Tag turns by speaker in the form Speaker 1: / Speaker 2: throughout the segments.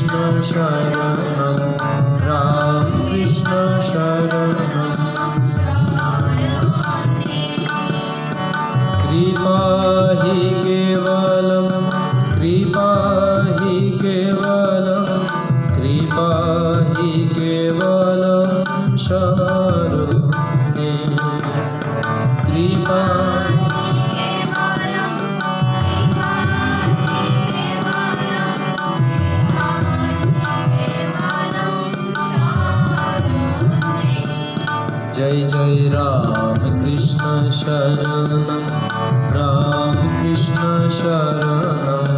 Speaker 1: कृष्ण शरणं राम कृष्ण शरणं कृपा हि केवलं कृपा हि केवलं कृपा हि केवलं शरणे कृपा जय जय राम कृष्ण शरणं राम कृष्ण शरणं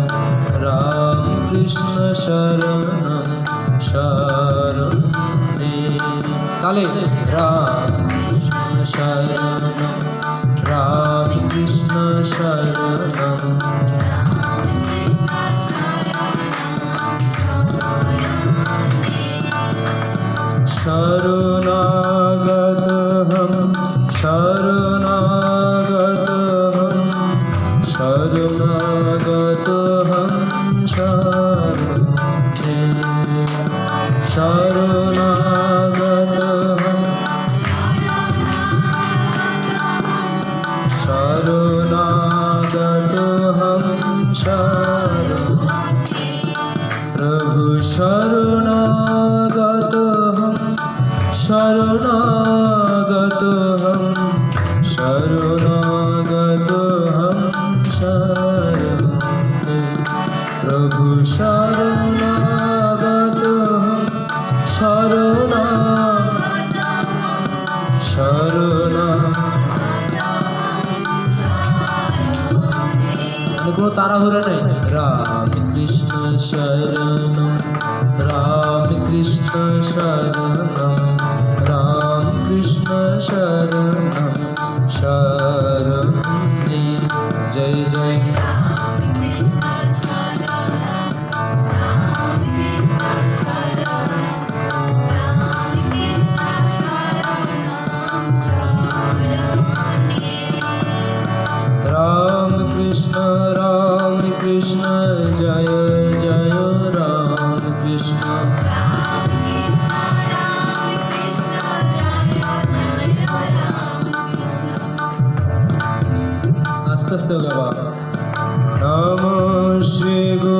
Speaker 1: राम कृष्ण शरणं शरणे ताले राम कृष्ण शरणं राम कृष्ण शरणं शरणागतहं शरणागतहं शरणागतहं शरणे शरणागतहं शरणागतहं शरणे प्रभु शरणागतहं शरणागतहं शरणागतहं शरणे प्रभु शरणागतहं शरणा কোনো তাড়াহুড়ো নেই রাম কৃষ্ণ শরণম রাম কৃষ্ণ শরণম রাম কৃষ্ণ শরণম শরণে জয় জয় राम कृष्ण जय जय राम कृष्ण आस्ते आस्ते गावा नमो श्री गुरु